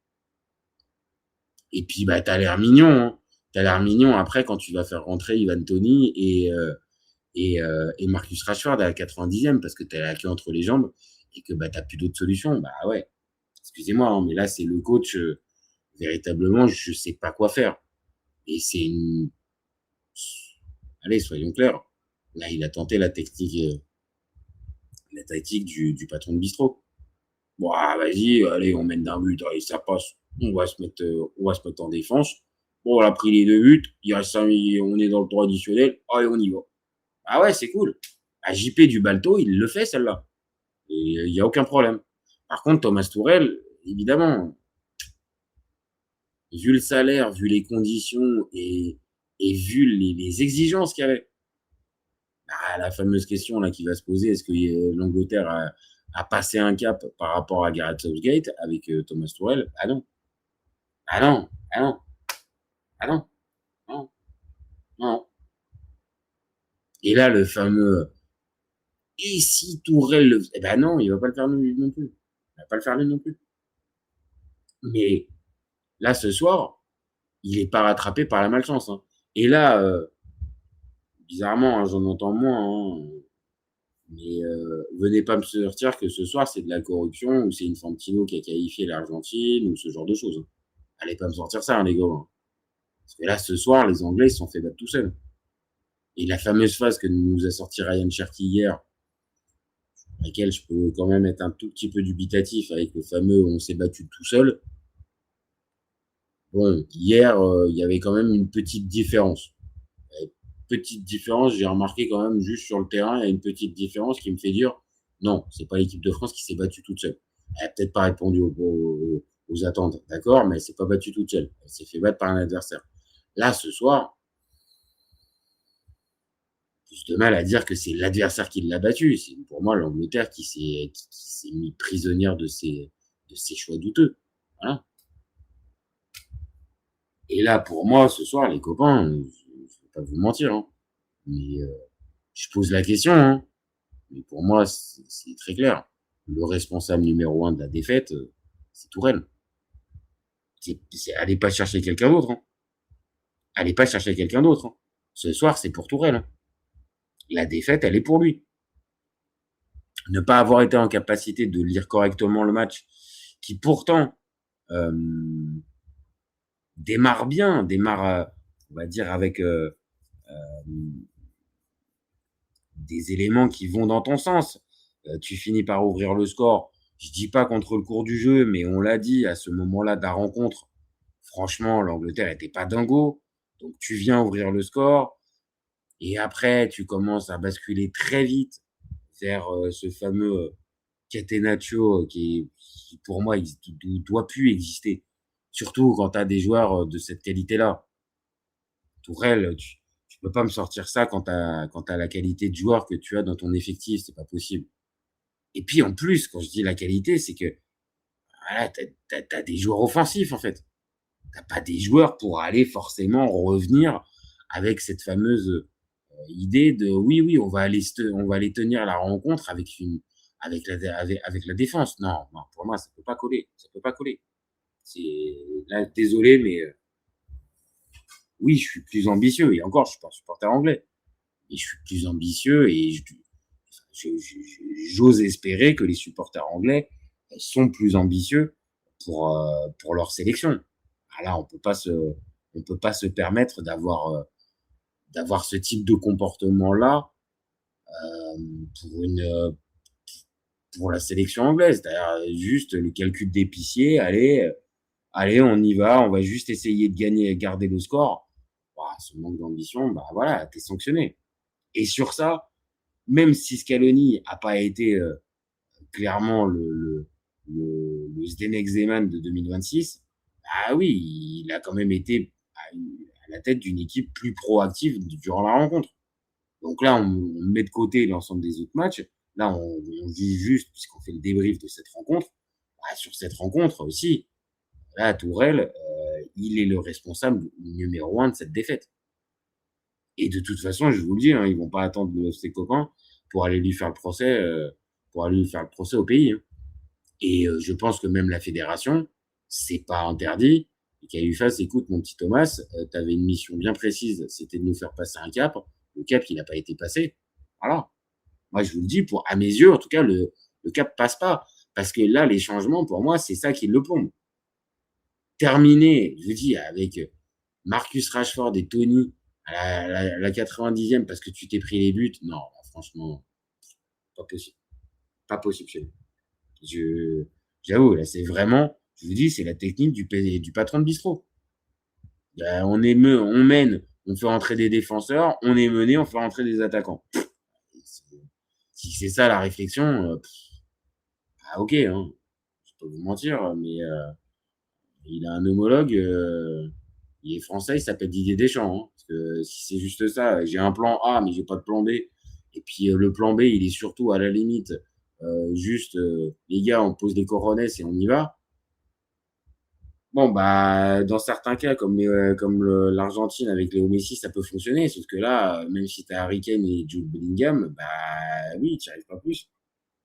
Et puis, t'as l'air mignon, hein. T'as l'air mignon après quand tu vas faire rentrer Ivan Toney et Marcus Rashford à la 90e parce que t'as la queue entre les jambes et que t'as plus d'autres solutions. Ouais. Excusez-moi, hein, mais là, c'est le coach, véritablement, je sais pas quoi faire. Et c'est allez, soyons clairs. Là, il a tenté la tactique du patron de bistrot. Bon, vas-y, allez, on mène d'un but, allez, ça passe. On va se mettre en défense. Bon, on a pris les 2 buts, il reste 5 minutes, on est dans le temps additionnel, allez, on y va. Ouais, c'est cool. JP du Balto, il le fait, celle-là. Et il n'y a aucun problème. Par contre, Thomas Tuchel, évidemment, vu le salaire, vu les conditions et vu les exigences qu'il y avait. La fameuse question là qui va se poser, est-ce que l'Angleterre a passé un cap par rapport à Gareth Southgate avec Thomas Tuchel? Ah non. Ah non. Ah non. Ah non. Non. Non. Et là, le fameux et si Tourelle le... Eh ben non, il va pas le faire lui non plus. Il va pas le faire lui non plus. Mais là, ce soir, il est pas rattrapé par la malchance. Hein. Et là, bizarrement, hein, j'en entends moins. Hein, mais venez pas me sortir que ce soir, c'est de la corruption ou c'est Infantino qui a qualifié l'Argentine ou ce genre de choses. Hein. Allez pas me sortir ça, hein, les gars. Hein. Parce que là, ce soir, les Anglais, ils se sont fait battre tout seuls. Et la fameuse phase que nous a sorti Ryan Cherky hier, laquelle je peux quand même être un tout petit peu dubitatif avec le fameux on s'est battu tout seul. Bon, hier, il y avait quand même une petite différence. Petite différence, j'ai remarqué quand même juste sur le terrain, il y a une petite différence qui me fait dire non, c'est pas l'équipe de France qui s'est battue toute seule. Elle a peut-être pas répondu aux attentes, d'accord, mais elle s'est pas battue toute seule. Elle s'est fait battre par un adversaire. Là, ce soir, plus de mal à dire que c'est l'adversaire qui l'a battu. C'est pour moi l'Angleterre qui s'est mis prisonnière de ses choix douteux. Voilà. Et là, pour moi, ce soir, les copains, je vais pas vous mentir, hein, mais je pose la question. Hein, mais pour moi, c'est très clair. Le responsable numéro 1 de la défaite, c'est Tourelle. Allez pas chercher quelqu'un d'autre. Hein. Allez pas chercher quelqu'un d'autre. Hein. Ce soir, c'est pour Tourelle. Hein. La défaite, elle est pour lui. Ne pas avoir été en capacité de lire correctement le match, qui pourtant démarre bien, on va dire, avec des éléments qui vont dans ton sens. Tu finis par ouvrir le score. Je dis pas contre le cours du jeu, mais on l'a dit, à ce moment-là de la rencontre, franchement, l'Angleterre était pas dingo. Donc, tu viens ouvrir le score. Et après, tu commences à basculer très vite vers ce fameux catenaccio qui, pour moi, il doit plus exister. Surtout quand tu as des joueurs de cette qualité-là. Tourelle, tu peux pas me sortir ça quand tu as la qualité de joueur que tu as dans ton effectif. C'est pas possible. Et puis, en plus, quand je dis la qualité, c'est que voilà, t'as des joueurs offensifs, en fait. T'as pas des joueurs pour aller forcément revenir avec cette fameuse idée de oui, on va aller tenir la rencontre avec la défense. Non, pour moi, ça peut pas coller. Ça peut pas coller. Là, désolé, mais oui, je suis plus ambitieux. Et encore, je suis pas supporter anglais. Et je suis plus ambitieux et j'ose espérer que les supporters anglais sont plus ambitieux pour leur sélection. Là, on peut pas se permettre d'avoir ce type de comportement-là pour la sélection anglaise. C'est-à-dire juste le calcul d'épicier, allez, on y va, on va juste essayer de garder le score. Ce manque d'ambition, voilà, t'es sanctionné. Et sur ça, même si Scaloni a pas été clairement le Zdenek Zeman de 2026, oui, il a quand même été à la tête d'une équipe plus proactive durant la rencontre. Donc là, on met de côté l'ensemble des autres matchs. Là, on vit juste, puisqu'on fait le débrief de cette rencontre, sur cette rencontre aussi, là, Tourelle, il est le responsable numéro 1 de cette défaite. Et de toute façon, je vous le dis, hein, ils vont pas attendre ses copains pour aller lui faire le procès, au pays. Hein. Et je pense que même la fédération, c'est pas interdit. Et qu'à lui fasse, écoute, mon petit Thomas, tu avais une mission bien précise, c'était de nous faire passer un cap. Le cap, il n'a pas été passé. Voilà. Moi, je vous le dis, à mes yeux, en tout cas, le cap passe pas. Parce que là, les changements, pour moi, c'est ça qui le plombe. Terminé, je vous dis, avec Marcus Rashford et Tony à la 90e parce que tu t'es pris les buts. Non, franchement, pas possible. Pas possible chez nous. J'avoue, là, c'est vraiment, je vous dis, c'est la technique du patron de bistrot. On mène, on fait rentrer des défenseurs, on est mené, on fait rentrer des attaquants. Si c'est ça la réflexion, ok, hein, je peux vous mentir, mais Il a un homologue, il est français, il s'appelle Didier Deschamps. Hein, parce que si c'est juste ça, j'ai un plan A, mais j'ai pas de plan B. Et puis le plan B, il est surtout à la limite, juste, les gars, on pose des coronets et on y va. Bon, bah, dans certains cas, comme l'Argentine avec Léo Messi, ça peut fonctionner. Sauf que là, même si t'as Harry Kane et Jude Bellingham, bah oui, tu arrives pas plus.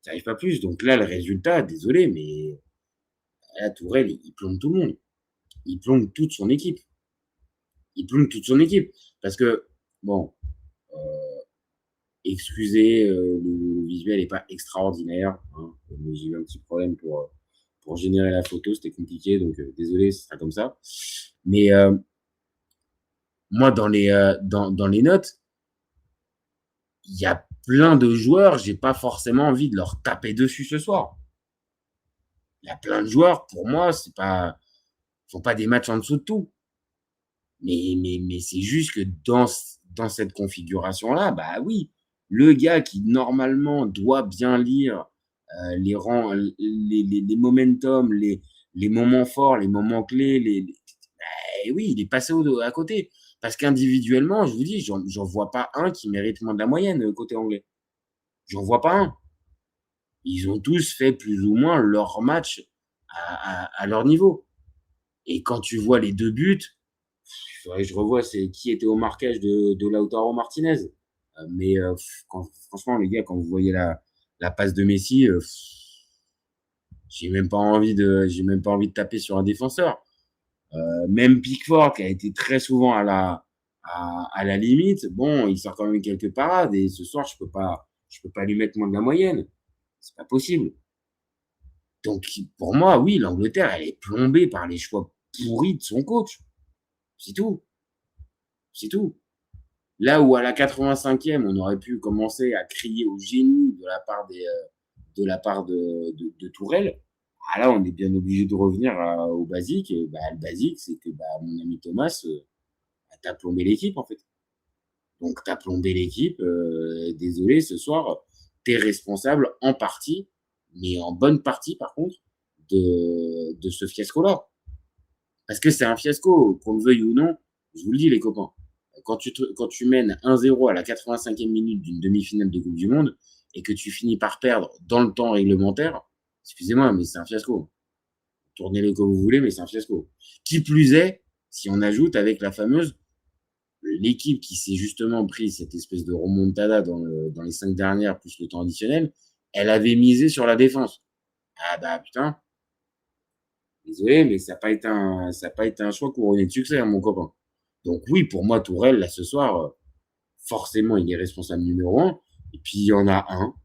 Tu arrives pas plus. Donc là, le résultat, désolé, mais là, Tourelle, il plombe tout le monde. Il plombe toute son équipe. Il plombe toute son équipe. Parce que, bon, excusez, le visuel n'est pas extraordinaire. Hein. J'ai eu un petit problème pour générer la photo, c'était compliqué, donc désolé, ce sera comme ça. Mais moi, dans les notes, il y a plein de joueurs, j'ai pas forcément envie de leur taper dessus ce soir. Il y a plein de joueurs, pour moi, c'est pas, font pas des matchs en dessous de tout. Mais c'est juste que dans cette configuration-là, bah oui, le gars qui normalement doit bien lire les rangs, les momentum, les moments forts, les moments clés, bah oui, il est passé à côté. Parce qu'individuellement, je vous dis, j'en vois pas un qui mérite moins de la moyenne côté anglais. J'en vois pas un. Ils ont tous fait plus ou moins leur match à leur niveau. Et quand tu vois les 2 buts, il faudrait que je revoie qui était au marquage de Lautaro Martinez. Mais franchement, les gars, quand vous voyez la passe de Messi, j'ai même pas envie de taper sur un défenseur. Même Pickford, qui a été très souvent à la limite, bon, il sort quand même quelques parades et ce soir, je peux pas lui mettre moins de la moyenne. C'est pas possible. Donc, pour moi, oui, l'Angleterre, elle est plombée par les choix pourris de son coach. C'est tout. C'est tout. Là où à la 85e, on aurait pu commencer à crier au génie de la part de Tourelle, là, on est bien obligé de revenir au basique. Et, le basique, c'est que mon ami Thomas, t'as plombé l'équipe, en fait. Donc, t'as plombé l'équipe. Désolé, ce soir, t'es responsable en partie, mais en bonne partie, par contre, de ce fiasco-là. Parce que c'est un fiasco, qu'on le veuille ou non, je vous le dis, les copains. Quand tu mènes 1-0 à la 85e minute d'une demi-finale de Coupe du Monde et que tu finis par perdre dans le temps réglementaire, excusez-moi, mais c'est un fiasco. Tournez-le comme vous voulez, mais c'est un fiasco. Qui plus est, si on ajoute avec la fameuse l'équipe qui s'est justement pris cette espèce de remontada dans les 5 dernières plus le temps additionnel, elle avait misé sur la défense. Ah bah putain. Désolé, mais ça n'a pas été un choix couronné de succès, hein, mon copain. Donc oui, pour moi, Tourelle, là, ce soir, forcément, il est responsable numéro 1. Et puis, il y en a un.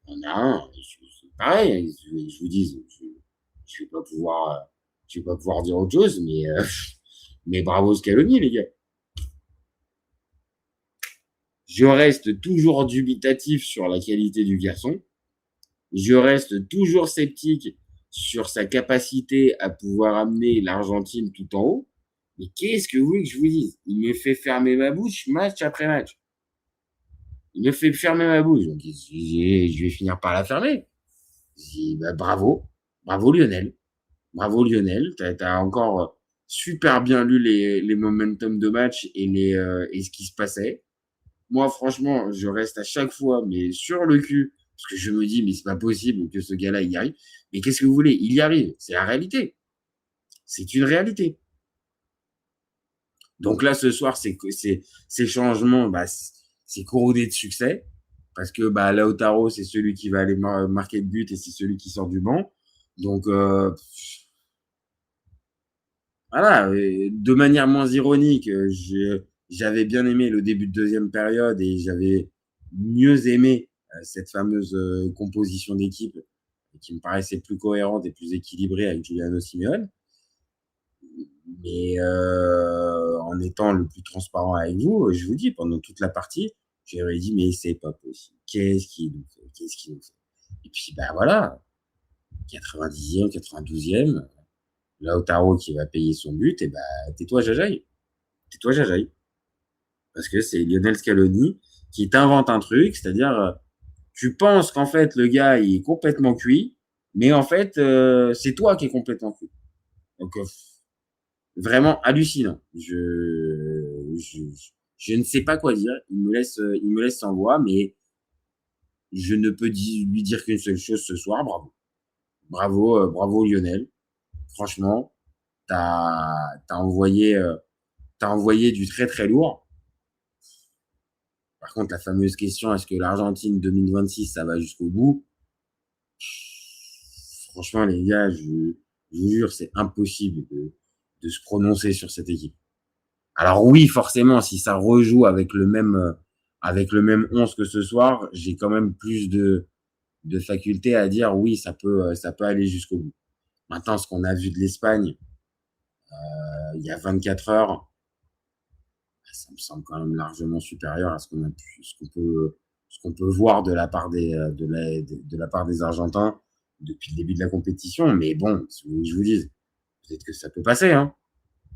C'est pareil, je vous dis, je vais pas pouvoir dire autre chose, mais bravo Scaloni, les gars. Je reste toujours dubitatif sur la qualité du garçon. Je reste toujours sceptique sur sa capacité à pouvoir amener l'Argentine tout en haut. Mais qu'est-ce que vous voulez que je vous dise? Il me fait fermer ma bouche match après match. Il me fait fermer ma bouche. Donc, je vais finir par la fermer. Je dis, bravo. Bravo Lionel. Bravo Lionel. T'as encore super bien lu les momentum de match et ce qui se passait. Moi, franchement, je reste à chaque fois, mais sur le cul. Parce que je me dis, mais c'est pas possible que ce gars-là, il y arrive. Mais qu'est-ce que vous voulez? Il y arrive. C'est la réalité. C'est une réalité. Donc là, ce soir, ces changements, c'est couronné de succès. Parce que Lautaro, c'est celui qui va aller marquer le but et c'est celui qui sort du banc. Donc, voilà. De manière moins ironique, j'avais bien aimé le début de deuxième période et j'avais mieux aimé cette fameuse composition d'équipe qui me paraissait plus cohérente et plus équilibrée avec Giuliano Simeone. Mais en étant le plus transparent avec vous, je vous dis, pendant toute la partie, j'avais dit, mais c'est pas possible. Qu'est-ce qu'il nous fait? Et puis, voilà. 90e, 92e, Lautaro qui va payer son but, et tais-toi, Jajaï. Tais-toi, Jajaï. Parce que c'est Lionel Scaloni qui t'invente un truc, c'est-à-dire, tu penses qu'en fait, le gars, il est complètement cuit, mais en fait, c'est toi qui es complètement cuit. Donc, vraiment hallucinant. Je ne sais pas quoi dire. Il me laisse sans voix, mais je ne peux lui dire qu'une seule chose ce soir. Bravo. Bravo Lionel. Franchement, t'as envoyé du très très lourd. Par contre, la fameuse question, est-ce que l'Argentine 2026, ça va jusqu'au bout? Franchement, les gars, je vous jure, c'est impossible de se prononcer sur cette équipe. Alors oui, forcément, si ça rejoue avec le même 11 que ce soir, j'ai quand même plus de faculté à dire oui, ça peut aller jusqu'au bout. Maintenant, ce qu'on a vu de l'Espagne il y a 24 heures, ça me semble quand même largement supérieur à ce qu'on peut voir de la part des Argentins depuis le début de la compétition. Mais bon, je vous dis, peut-être que ça peut passer, hein.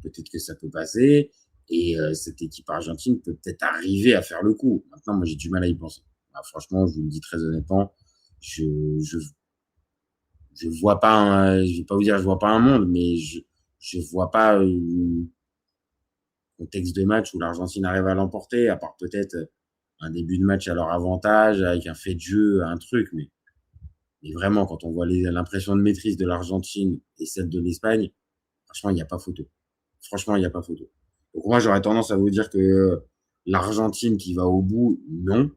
Peut-être que ça peut passer. Et cette équipe argentine peut peut-être arriver à faire le coup. Maintenant, moi, j'ai du mal à y penser. Alors, franchement, je vous le dis très honnêtement, je vois pas, je vais pas vous dire, je vois pas un monde, mais je vois pas un contexte de match où l'Argentine arrive à l'emporter, à part peut-être un début de match à leur avantage, avec un fait de jeu, un truc. Mais vraiment, quand on voit l'impression de maîtrise de l'Argentine et celle de l'Espagne, franchement, il n'y a pas photo. Franchement, il n'y a pas photo. Donc moi, j'aurais tendance à vous dire que l'Argentine qui va au bout, non.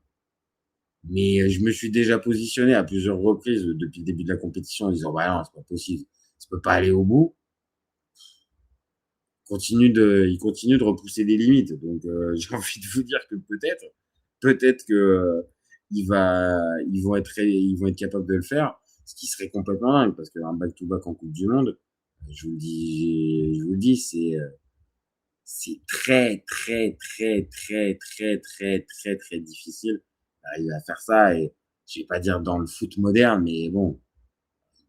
Mais je me suis déjà positionné à plusieurs reprises depuis le début de la compétition en disant, bah non, c'est pas possible, ça peut pas aller au bout. Il continue de repousser des limites. Donc j'ai envie de vous dire que peut-être que ils vont être capables de le faire, ce qui serait complètement dingue parce qu'un back-to-back en Coupe du Monde, je vous le dis, c'est très, très, très, très, très, très, très, très difficile d'arriver à faire ça. Et je vais pas dire dans le foot moderne, mais bon,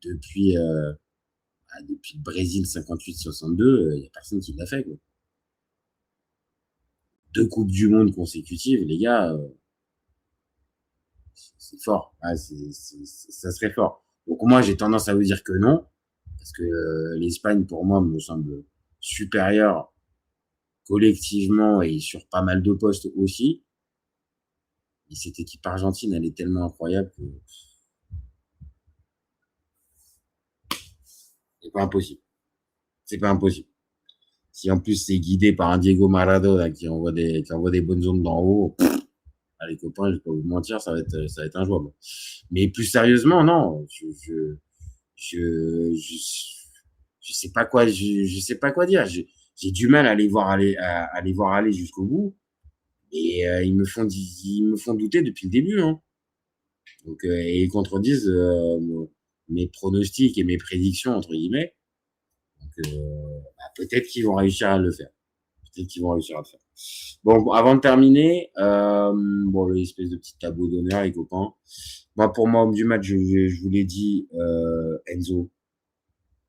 depuis le Brésil 58-62, il y a personne qui l'a fait, quoi. 2 Coupes du Monde consécutives, les gars, c'est fort. Ah, ça serait fort. Donc moi, j'ai tendance à vous dire que non, parce que l'Espagne, pour moi, me semble supérieure collectivement et sur pas mal de postes aussi. Et cette équipe argentine, elle est tellement incroyable que c'est pas impossible. C'est pas impossible. Si en plus c'est guidé par un Diego Maradona qui envoie des bonnes ondes d'en haut, les copains, je vais pas vous mentir, ça va être injouable. Mais plus sérieusement, non, je sais pas quoi, je sais pas quoi dire. J'ai du mal à les voir aller jusqu'au bout. Et ils me font douter depuis le début, hein. Donc et ils contredisent mes pronostics et mes prédictions entre guillemets. Donc peut-être qu'ils vont réussir à le faire. Bon, avant de terminer, l'espèce de petit tableau d'honneur, les copains. Pour moi, homme du match, je vous l'ai dit, Enzo,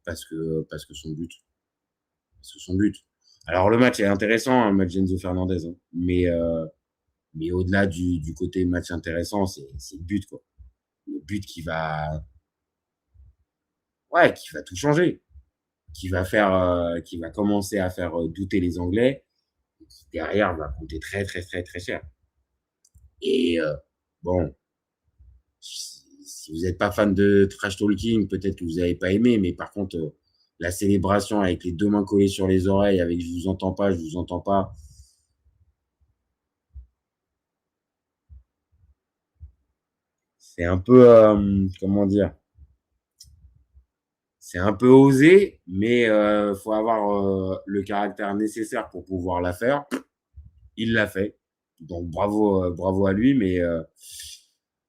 parce que son but. Alors le match est intéressant, hein, le match d'Enzo Fernandez, hein, mais au-delà du côté match intéressant, c'est le but, quoi. Le but qui va tout changer, qui va commencer à faire douter les Anglais, et qui derrière va coûter très très très très cher. Et si vous n'êtes pas fan de trash talking, peut-être que vous n'avez pas aimé, mais par contre la célébration avec les 2 mains collées sur les oreilles, avec je vous entends pas, c'est un peu comment dire, c'est un peu osé, mais faut avoir le caractère nécessaire pour pouvoir la faire. Il l'a fait, donc bravo à lui, mais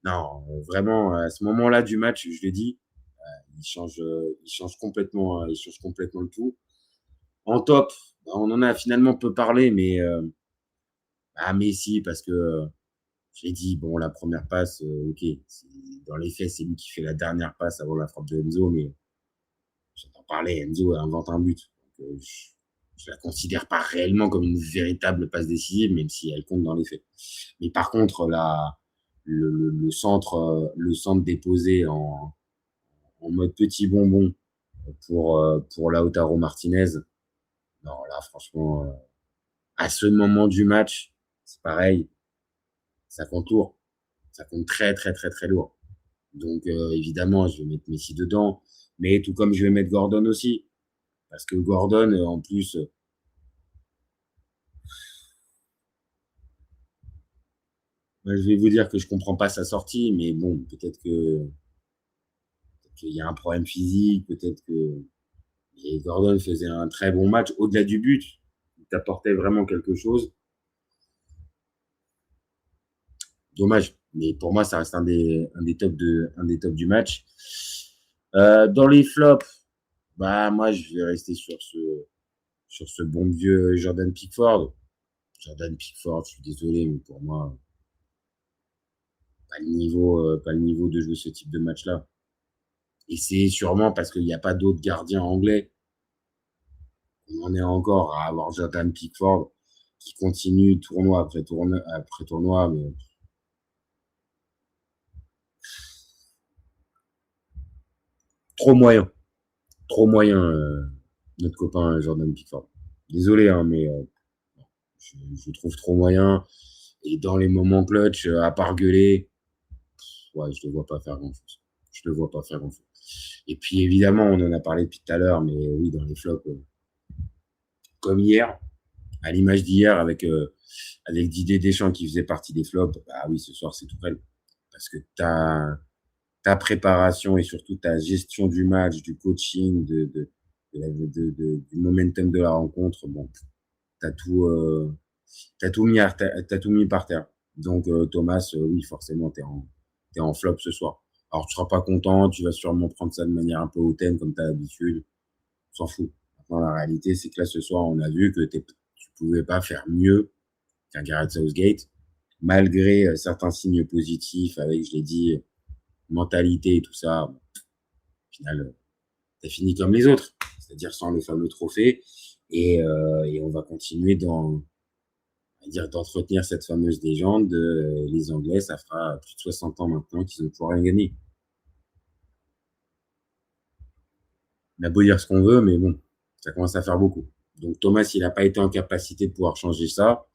non, vraiment à ce moment-là du match, je l'ai dit, il change complètement le tout. En top, on en a finalement peu parlé, mais Messi, parce que j'ai dit, bon, la première passe, ok, dans les faits, c'est lui qui fait la dernière passe avant la frappe de Enzo, mais j'entends parler, Enzo invente un but. Donc, je la considère pas réellement comme une véritable passe décisive, même si elle compte dans les faits. Mais par contre, le centre déposé en mode petit bonbon pour Lautaro Martinez. Non, là, franchement, à ce moment du match, c'est pareil, ça compte lourd. Ça compte très, très, très, très lourd. Donc, évidemment, je vais mettre Messi dedans, mais tout comme je vais mettre Gordon aussi. Parce que Gordon, en plus, je vais vous dire que je comprends pas sa sortie, mais bon, peut-être qu'il y a un problème physique, peut-être que et Gordon faisait un très bon match au-delà du but. Il t'apportait vraiment quelque chose. Dommage, mais pour moi, ça reste un des tops du match. Dans les flops, bah moi, je vais rester sur ce bon vieux Jordan Pickford. Jordan Pickford, je suis désolé, mais pour moi, pas le niveau de jouer ce type de match-là. Et c'est sûrement parce qu'il n'y a pas d'autres gardiens anglais. On en est encore à avoir Jordan Pickford qui continue tournoi après tournoi, mais trop moyen, notre copain Jordan Pickford. Désolé, hein, mais je trouve trop moyen. Et dans les moments clutch, à part gueuler, ouais, je le vois pas faire grand-chose. Et puis évidemment, on en a parlé depuis tout à l'heure, mais oui, dans les flops, comme hier, à l'image d'hier avec Didier Deschamps qui faisait partie des flops, bah oui, ce soir c'est Tourelle. Parce que ta préparation et surtout ta gestion du match, du coaching, du momentum de la rencontre, bon, t'as tout mis par terre. Donc Thomas, oui, forcément, t'es en flop ce soir. Alors, tu seras pas content, tu vas sûrement prendre ça de manière un peu hautaine, comme tu as l'habitude. On s'en fout. Maintenant, la réalité, c'est que là, ce soir, on a vu que tu pouvais pas faire mieux qu'un Gareth Southgate, malgré certains signes positifs avec, je l'ai dit, mentalité et tout ça. Bon, au final, t'as fini comme les autres, c'est-à-dire sans le fameux trophée. Et on va continuer d'entretenir cette fameuse légende de les Anglais, ça fera plus de 60 ans maintenant qu'ils ont toujours rien gagné. On a beau dire ce qu'on veut, mais bon, ça commence à faire beaucoup. Donc Thomas, il n'a pas été en capacité de pouvoir changer ça.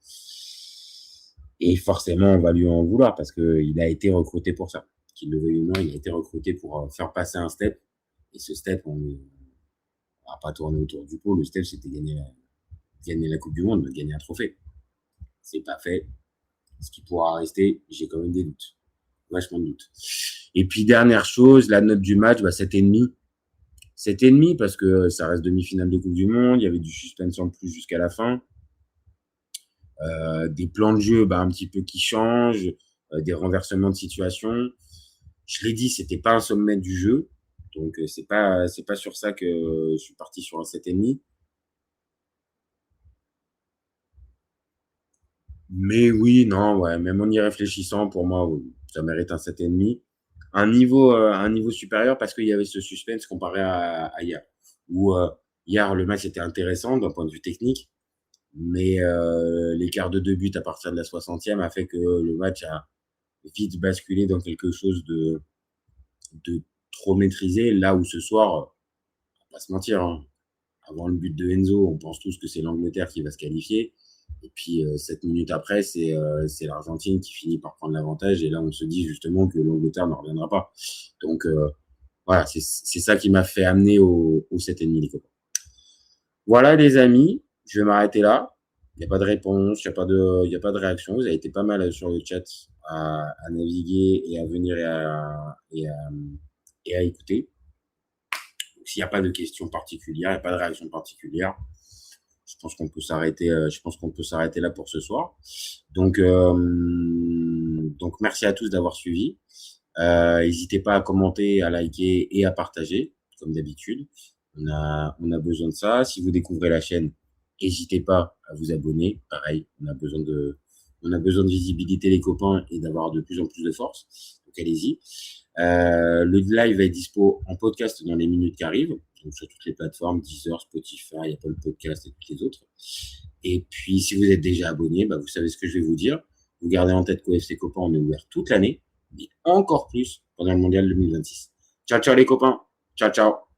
Et forcément, on va lui en vouloir parce qu'il a été recruté pour ça. Qu'il le veuille ou non, il a été recruté pour faire passer un step. Et ce step, on n'a pas tourné autour du pot. Le step, c'était gagner la Coupe du Monde, gagner un trophée. C'est pas fait. Ce qui pourra rester, j'ai quand même des doutes. Vachement de doutes. Et puis, dernière chose, la note du match, 7,5. 7,5 parce que ça reste demi-finale de Coupe du Monde. Il y avait du suspense en plus jusqu'à la fin. Des plans de jeu un petit peu qui changent. Des renversements de situation. Je l'ai dit, c'était pas un sommet du jeu. Donc, c'est pas sur ça que je suis parti sur un 7,5. Mais oui, non, ouais, même en y réfléchissant, pour moi, oui, ça mérite un 7,5. Un niveau supérieur parce qu'il y avait ce suspense comparé à hier. Où hier, le match était intéressant d'un point de vue technique, mais l'écart de 2 buts à partir de la 60e a fait que le match a vite basculé dans quelque chose de trop maîtrisé, là où ce soir, on va pas se mentir, hein, avant le but de Enzo, on pense tous que c'est l'Angleterre qui va se qualifier. Et puis, 7 minutes après, c'est l'Argentine qui finit par prendre l'avantage. Et là, on se dit justement que l'Angleterre ne reviendra pas. Donc, voilà, c'est ça qui m'a fait amener au 7,5, les copains. Voilà, les amis, je vais m'arrêter là. Il n'y a pas de réponse, il n'y a pas de réaction. Vous avez été pas mal sur le chat à naviguer et à venir et à écouter. Donc, s'il n'y a pas de questions particulières, il n'y a pas de réaction particulière, je pense qu'on peut s'arrêter là pour ce soir. Donc merci à tous d'avoir suivi. N'hésitez pas à commenter, à liker et à partager, comme d'habitude. On a besoin de ça. Si vous découvrez la chaîne, n'hésitez pas à vous abonner. Pareil, on a besoin de visibilité, les copains, et d'avoir de plus en plus de force. Donc allez-y. Le live va être dispo en podcast dans les minutes qui arrivent. Donc sur toutes les plateformes, Deezer, Spotify, Apple Podcast et toutes les autres. Et puis, si vous êtes déjà abonné, vous savez ce que je vais vous dire. Vous gardez en tête qu'au FC Copain, on est ouvert toute l'année, mais encore plus pendant le Mondial 2026. Ciao, ciao les copains. Ciao, ciao.